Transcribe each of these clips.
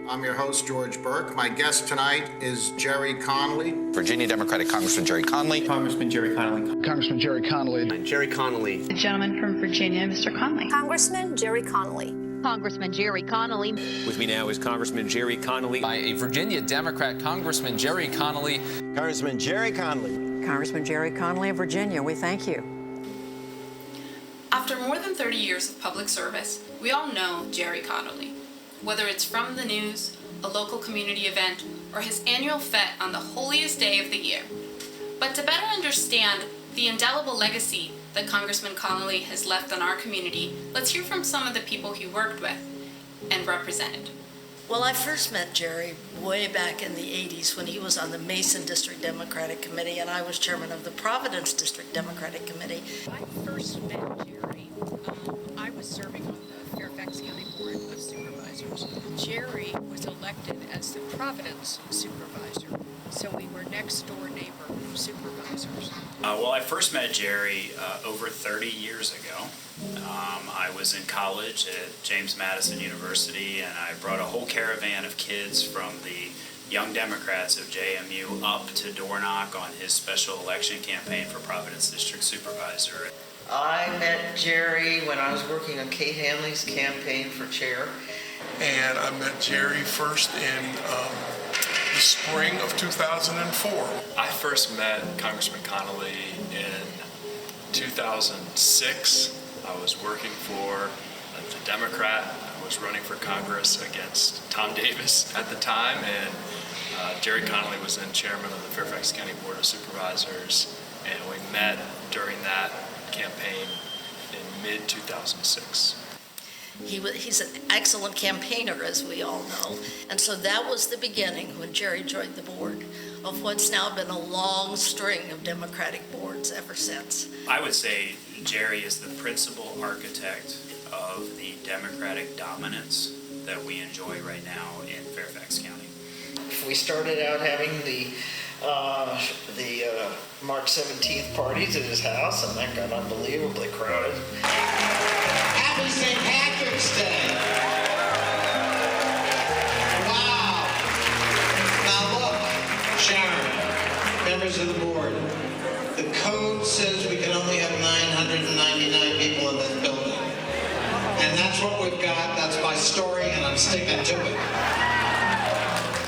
I'm your host, George Burke. My guest tonight is Gerry Connolly. Virginia Democratic Congressman Gerry Connolly. Congressman Gerry Connolly. Congressman Gerry Connolly. Gerry Connolly. The gentleman from Virginia, Mr. Connolly. Congressman Gerry Connolly. Congressman Gerry Connolly. With me now is Congressman Gerry Connolly. By a Virginia Democrat, Congressman Gerry Connolly. Congressman Gerry Connolly. Congressman Gerry Connolly of Virginia, we thank you. After more than 30 years of public service, we all know Gerry Connolly. Whether it's from the news, a local community event, or his annual fete on the holiest day of the year. But to better understand the indelible legacy that Congressman Connolly has left on our community, let's hear from some of the people he worked with and represented. Well, I first met Gerry way back in the 80s when he was on the Mason District Democratic Committee and I was chairman of the Providence District Democratic Committee. I first met Gerry. I was serving on the Fairfax County Board of Supervisors. Gerry was elected as the Providence supervisor, so we were next door neighbor supervisors. Well, I first met Gerry over 30 years ago. I was in college at James Madison University, and I brought a whole caravan of kids from the Young Democrats of JMU up to door knock on his special election campaign for Providence District Supervisor. I met Gerry when I was working on Kate Hanley's campaign for chair. And I met Gerry first in the spring of 2004. I first met Congressman Connolly in 2006. I was working for the Democrat. I was running for Congress against Tom Davis at the time, and Gerry Connolly was then chairman of the Fairfax County Board of Supervisors, and we met during that campaign in mid-2006. He's an excellent campaigner, as we all know, and so that was the beginning when Gerry joined the board of what's now been a long string of Democratic boards ever since. I would say Gerry is the principal architect of the Democratic dominance that we enjoy right now in Fairfax County. We started out having the March 17th parties at his house, and that got unbelievably crowded. Happy St. Patrick's Day! Wow! Now look, Sharon, members of the board, the code says we can only have 999 people in this building. And that's what we've got, that's my story, and I'm sticking to it.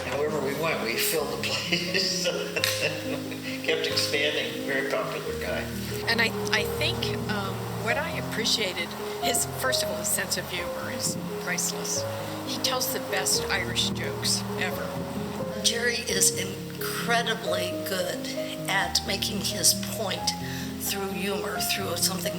And wherever we went, we filled the place. Kept expanding, very popular guy. And I think what I appreciated is, first of all, his sense of humor is priceless. He tells the best Irish jokes ever. Gerry is incredibly good at making his point through humor, through something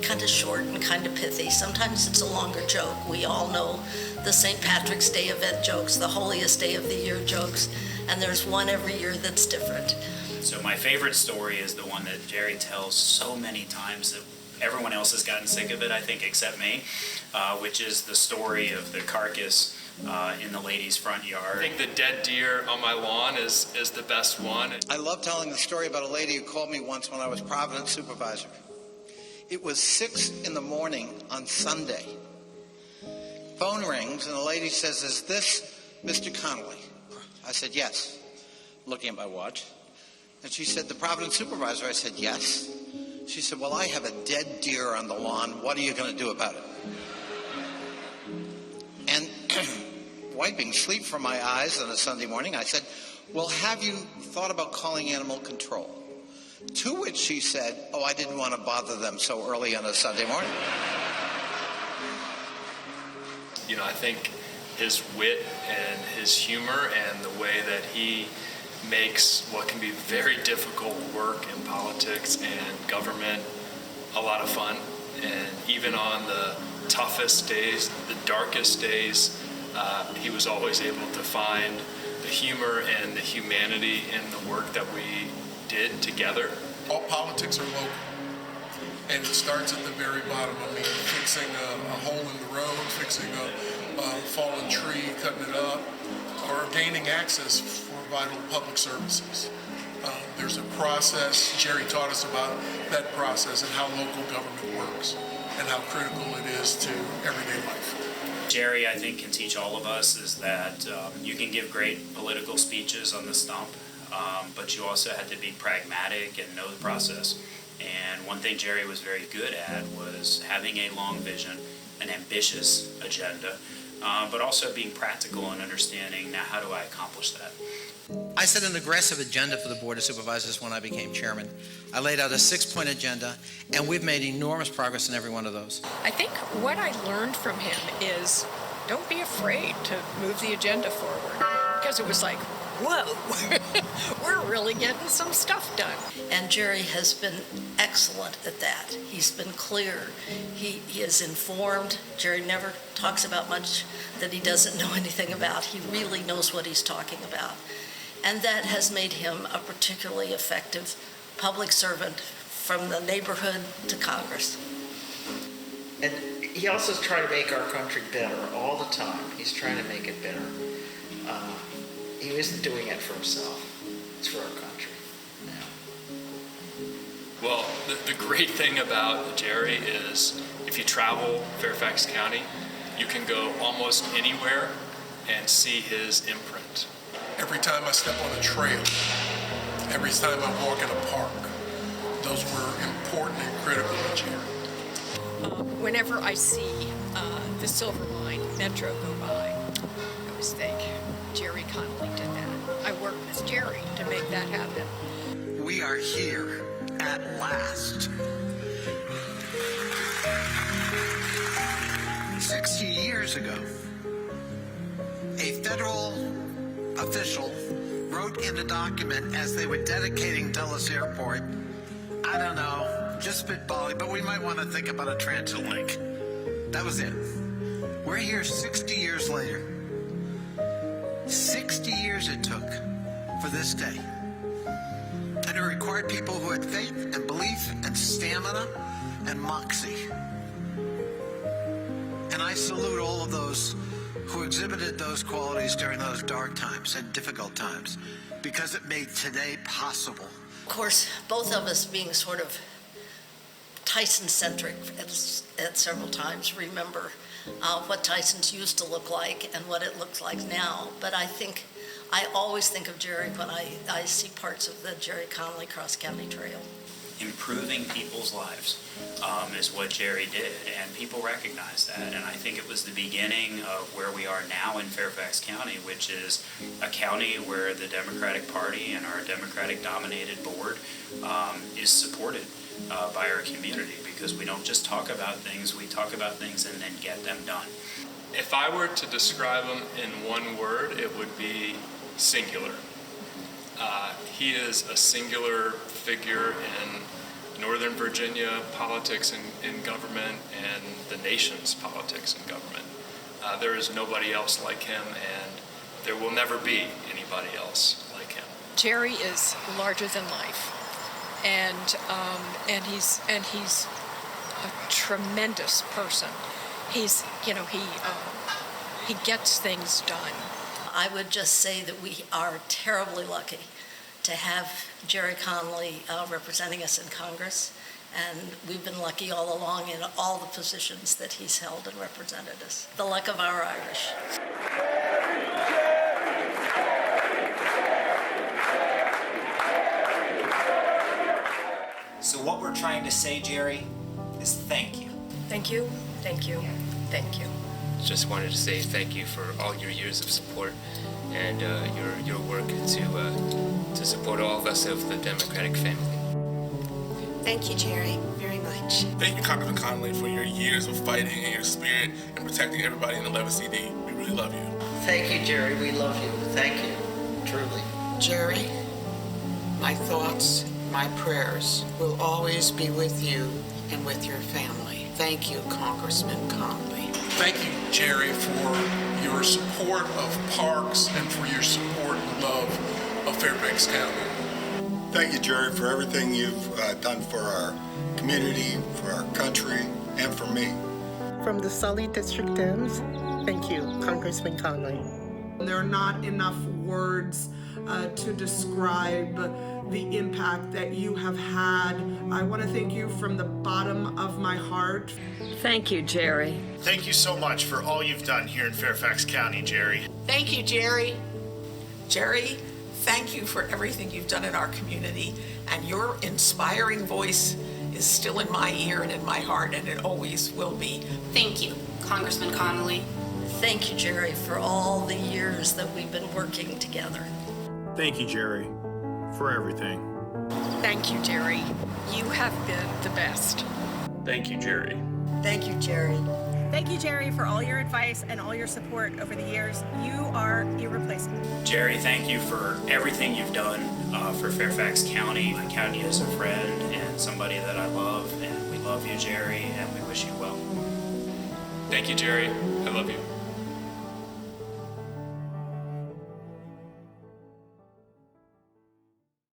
kind of short and kind of pithy. Sometimes it's a longer joke. We all know the St. Patrick's Day event jokes, the holiest day of the year jokes, and there's one every year that's different. So my favorite story is the one that Gerry tells so many times that everyone else has gotten sick of it, I think, except me, which is the story of the carcass in the lady's front yard. I think the dead deer on my lawn is the best one. I love telling the story about a lady who called me once when I was Providence supervisor. It was 6 in the morning on Sunday. Phone rings and the lady says, "Is this Mr. Connolly?" I said, "Yes," looking at my watch. And she said, "The Providence supervisor?" I said, "Yes." She said, "Well, I have a dead deer on the lawn. What are you going to do about it?" And wiping sleep from my eyes on a Sunday morning, I said, "Well, have you thought about calling animal control?" To which she said, "Oh, I didn't want to bother them so early on a Sunday morning." You know, I think his wit and his humor and the way that he makes what can be very difficult work in politics and government a lot of fun. And even on the toughest days, the darkest days, he was always able to find the humor and the humanity in the work that we did together. All politics are local, and it starts at the very bottom. I mean, fixing a hole in the road, fixing a fallen tree, cutting it up, or gaining access for vital public services. There's a process. Gerry taught us about that process and how local government works. and how critical it is to everyday life. Gerry, I think, can teach all of us is that you can give great political speeches on the stump, but you also have to be pragmatic and know the process. And one thing Gerry was very good at was having a long vision, an ambitious agenda, but also being practical and understanding, now how do I accomplish that? I set an aggressive agenda for the Board of Supervisors when I became chairman. I laid out a 6-point agenda, and we've made enormous progress in every one of those. I think what I learned from him is don't be afraid to move the agenda forward, because it was like, whoa, we're really getting some stuff done. And Gerry has been excellent at that. He's been clear. He is informed. Gerry never talks about much that he doesn't know anything about. He really knows what he's talking about. And that has made him a particularly effective public servant from the neighborhood to Congress. And he also is trying to make our country better all the time. He's trying to make it better. He isn't doing it for himself. It's for our country. Well, the great thing about Gerry is if you travel Fairfax County, you can go almost anywhere and see his imprint. Every time I step on a trail, every time I walk in a park, those were important and critical to Gerry. Whenever I see the Silver Line Metro go by, I always think, Gerry Connolly did that. I worked with Gerry to make that happen. We are here at last. 60 years ago, a federal official wrote in a document as they were dedicating Dulles Airport, I don't know, just spitballing, but we might want to think about a transit link. That was it. We're here 60 years later. 60 years it took for this day. And it required people who had faith and belief and stamina and moxie. And I salute all of those who exhibited those qualities during those dark times and difficult times, because it made today possible. Of course, both of us being sort of Tyson-centric at several times, remember what Tyson's used to look like and what it looks like now. But I always think of Gerry when I see parts of the Gerry Connolly Cross-County Trail. Improving people's lives is what Gerry did, and people recognize that. And I think it was the beginning of where we are now in Fairfax County, which is a county where the Democratic Party and our Democratic-dominated board is supported by our community, because we don't just talk about things, we talk about things and then get them done. If I were to describe him in one word, it would be singular. He is a singular figure in Northern Virginia politics and government, and the nation's politics and government. There is nobody else like him, and there will never be anybody else like him. Gerry is larger than life, and he's a tremendous person. He gets things done. I would just say that we are terribly lucky to have Gerry Connolly representing us in Congress, and we've been lucky all along in all the positions that he's held and represented us. The luck of our Irish. So what we're trying to say, Gerry, is thank you. Thank you, thank you, thank you. Just wanted to say thank you for all your years of support and your work to support all of us of the Democratic family. Thank you, Gerry, very much. Thank you, Congressman Connolly, for your years of fighting and your spirit and protecting everybody in 11 CD. We really love you. Thank you, Gerry. We love you. Thank you, truly. Gerry, my thoughts, my prayers will always be with you and with your family. Thank you, Congressman Connolly. Thank you, Gerry, for your support of parks and for your support and love of Fairfax County. Thank you, Gerry, for everything you've done for our community, for our country, and for me. From the Sully District Dems, thank you, Congressman Connolly. There are not enough words to describe the impact that you have had. I want to thank you from the bottom of my heart. Thank you, Gerry. Thank you so much for all you've done here in Fairfax County, Gerry. Thank you, Gerry. Gerry, thank you for everything you've done in our community, and your inspiring voice is still in my ear and in my heart, and it always will be. Thank you, Congressman Connolly. Thank you, Gerry, for all the years that we've been working together. Thank you, Gerry, for everything. Thank you, Gerry. You have been the best. Thank you, Gerry. Thank you, Gerry. Thank you, Gerry, for all your advice and all your support over the years. You are irreplaceable. Gerry, thank you for everything you've done for Fairfax County. I count you as a friend and somebody that I love, and we love you, Gerry, and we wish you well. Thank you, Gerry. I love you.